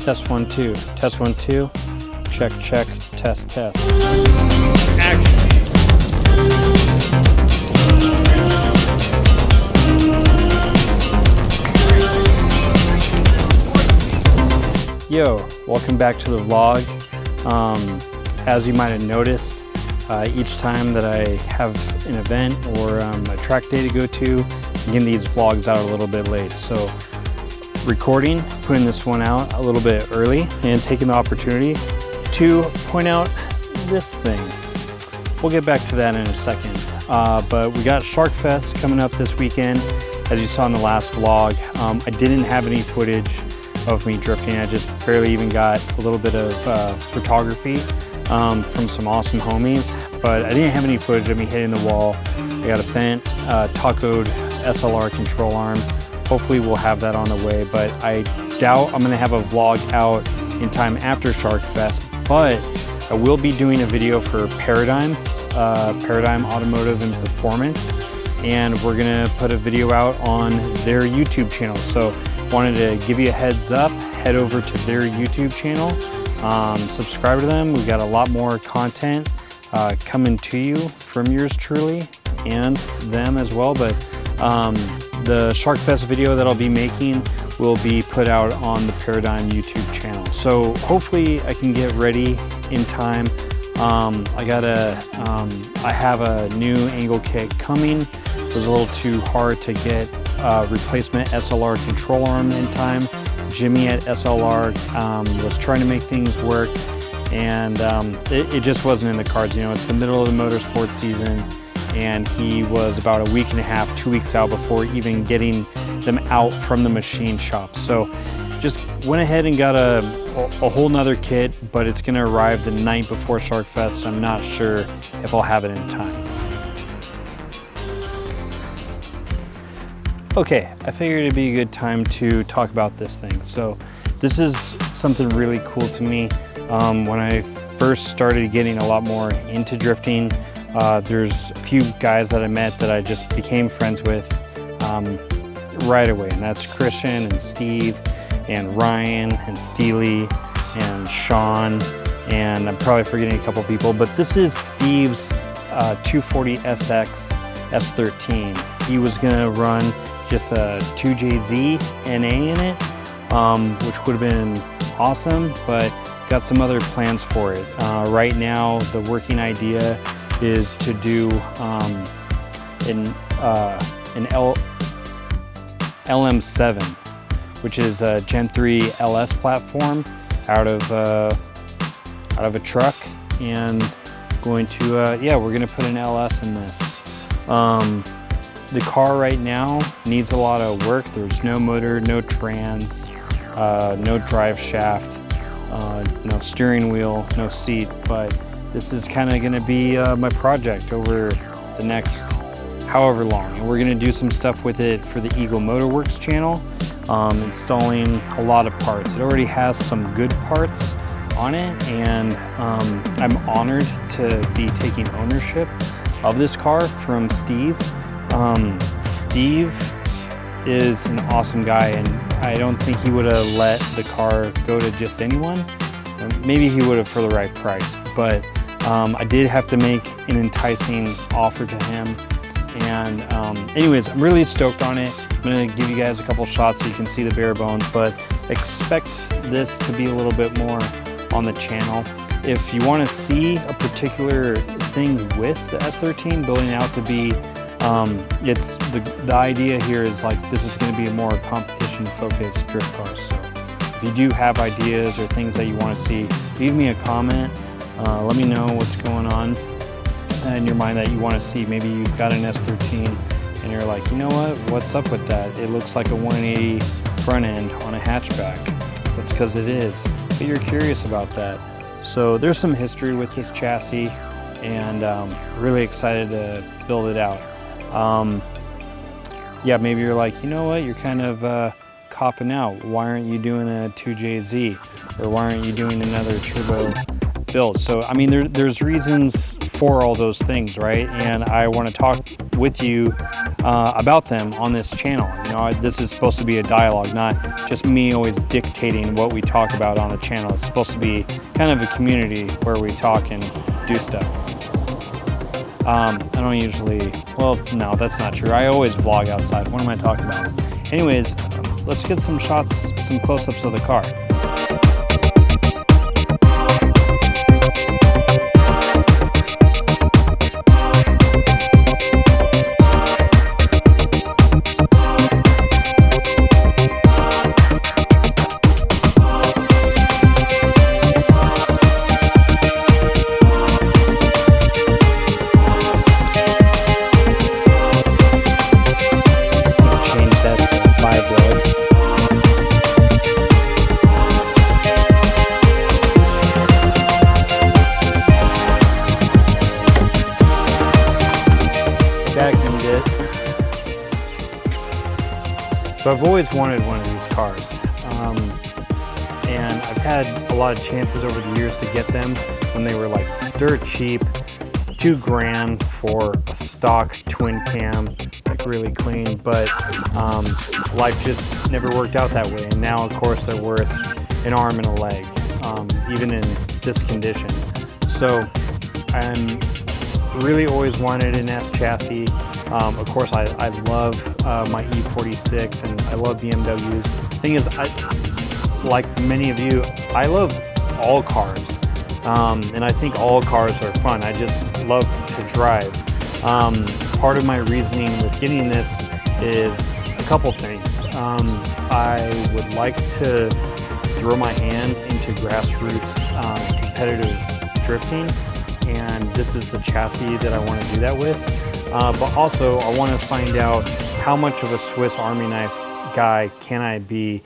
Test 1 2. Test 1 2. Check check. Test test. Action. Yo, welcome back to the vlog. As you might have noticed, each time that I have an event or a track day to go to, I'm getting these vlogs out a little bit late. So recording, putting this one out a little bit early and taking the opportunity to point out this thing. We'll get back to that in a second. But we got Sharkfest coming up this weekend. As you saw in the last vlog, I didn't have any footage of me drifting. I just barely even got a little bit of photography from some awesome homies, but I didn't have any footage of me hitting the wall. I got a bent, tacoed SLR control arm. Hopefully we'll have that on the way, but I doubt I'm gonna have a vlog out in time after Sharkfest, but I will be doing a video for Paradigm Automotive and Performance, and we're gonna put a video out on their YouTube channel. So wanted to give you a heads up, head over to their YouTube channel, subscribe to them. We've got a lot more content coming to you from yours truly and them as well, but the Sharkfest video that I'll be making will be put out on the Paradigm YouTube channel. So hopefully I can get ready in time. I have a new angle kit coming. It was a little too hard to get replacement SLR control arm in time. Jimmy at SLR was trying to make things work, and it just wasn't in the cards. You know, it's the middle of the motorsport season, and he was about a week and a half, 2 weeks out before even getting them out from the machine shop. So just went ahead and got a whole nother kit, but it's gonna arrive the night before Sharkfest. I'm not sure if I'll have it in time. Okay, I figured it'd be a good time to talk about this thing. So this is something really cool to me. When I first started getting a lot more into drifting, there's a few guys that I met that I just became friends with right away, and that's Christian and Steve and Ryan and Steely and Sean, and I'm probably forgetting a couple people, but this is Steve's 240 SX S13. He was gonna run just a 2JZ NA in it, which would have been awesome, but got some other plans for it. Right now, the working idea is to do an LM7, which is a Gen 3 LS platform out of a truck, and going to yeah, we're gonna put an LS in this. The car right now needs a lot of work. There's no motor, no trans, no drive shaft, no steering wheel, no seat, but this is kind of gonna be my project over the next however long. And we're gonna do some stuff with it for the Eagle Motorworks channel, installing a lot of parts. It already has some good parts on it, and I'm honored to be taking ownership of this car from Steve. Steve is an awesome guy, and I don't think he would have let the car go to just anyone. Maybe he would have for the right price, but I did have to make an enticing offer to him. And anyways, I'm really stoked on it. I'm gonna give you guys a couple shots so you can see the bare bones, but expect this to be a little bit more on the channel. If you wanna see a particular thing with the S13 building out to be, it's the idea here is like, this is gonna be a more competition focused drift car. So if you do have ideas or things that you wanna see, leave me a comment. Let me know what's going on in your mind that you want to see. Maybe you've got an S13 and you're like, you know what, what's up with that? It looks like a 180 front end on a hatchback. That's because it is, but you're curious about that. So there's some history with this chassis, and really excited to build it out. Yeah, maybe you're like, you know what, you're kind of copping out. Why aren't you doing a 2JZ? Or why aren't you doing another turbo build? So I mean, there's reasons for all those things, right? And I want to talk with you about them on this channel. You know, this is supposed to be a dialogue, not just me always dictating what we talk about on the channel. It's supposed to be kind of a community where we talk and do stuff. I don't usually, well, no, that's not true. I always vlog outside. What am I talking about? Anyways, let's get some shots, some close-ups of the car. So I've always wanted one of these cars, and I've had a lot of chances over the years to get them when they were like dirt cheap, $2,000 for a stock twin cam, like really clean, but life just never worked out that way. And now, of course, they're worth an arm and a leg, even in this condition. So I'm really always wanted an S chassis. Of course, I love my E46 and I love BMWs. The thing is, like many of you, I love all cars. And I think all cars are fun. I just love to drive. Part of my reasoning with getting this is a couple things. I would like to throw my hand into grassroots competitive drifting, and this is the chassis that I want to do that with. But also I want to find out how much of a Swiss Army knife guy can I be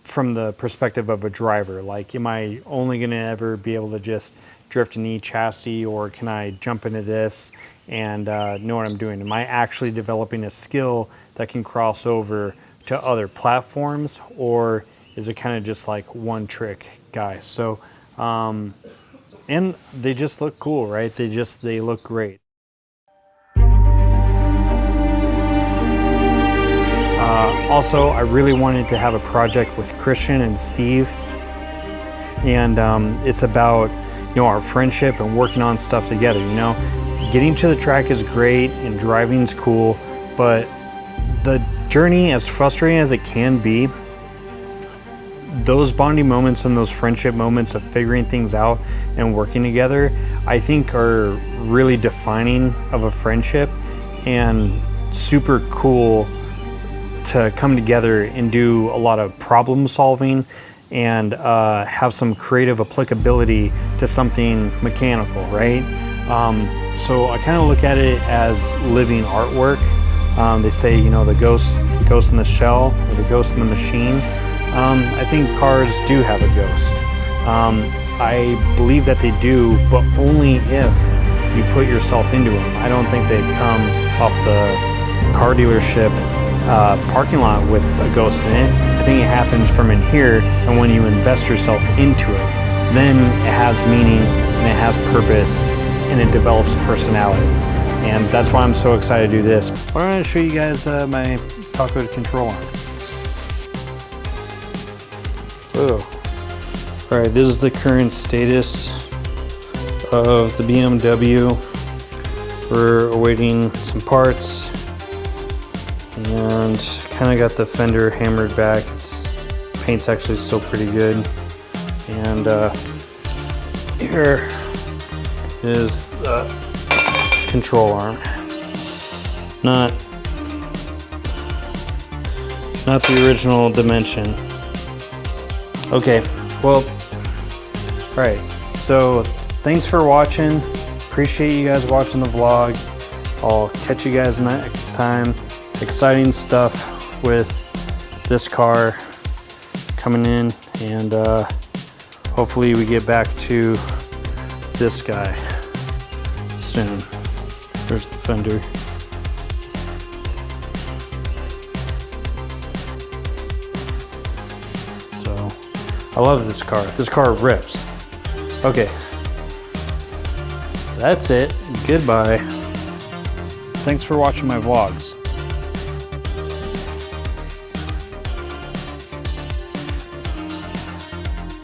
from the perspective of a driver. Like, am I only going to ever be able to just drift an E-chassis, or can I jump into this and know what I'm doing? Am I actually developing a skill that can cross over to other platforms, or is it kind of just like one trick guy? So, and they just look cool, right? They look great. Also, I really wanted to have a project with Christian and Steve, and it's about, you know, our friendship and working on stuff together. You know, getting to the track is great and driving's cool, but the journey, as frustrating as it can be, those bonding moments and those friendship moments of figuring things out and working together, I think are really defining of a friendship, and super cool to come together and do a lot of problem solving and have some creative applicability to something mechanical, right? So I kind of look at it as living artwork. They say, you know, the ghost in the shell, or the ghost in the machine. I think cars do have a ghost. I believe that they do, but only if you put yourself into them. I don't think they come off the car dealership parking lot with a ghost in it. I think it happens from in here, and when you invest yourself into it, then it has meaning and it has purpose and it develops personality. And that's why I'm so excited to do this. Why don't I show you guys my top-coated control arm. Oh. All right, this is the current status of the BMW. We're awaiting some parts, and kind of got the fender hammered back. Paint's actually still pretty good. And here is the control arm. Not the original dimension. Okay, well, all right. So thanks for watching. Appreciate you guys watching the vlog. I'll catch you guys next time. Exciting stuff with this car coming in, and hopefully we get back to this guy soon. There's the fender. So I love this car. This car rips. Okay, that's it. Goodbye. Thanks for watching my vlogs.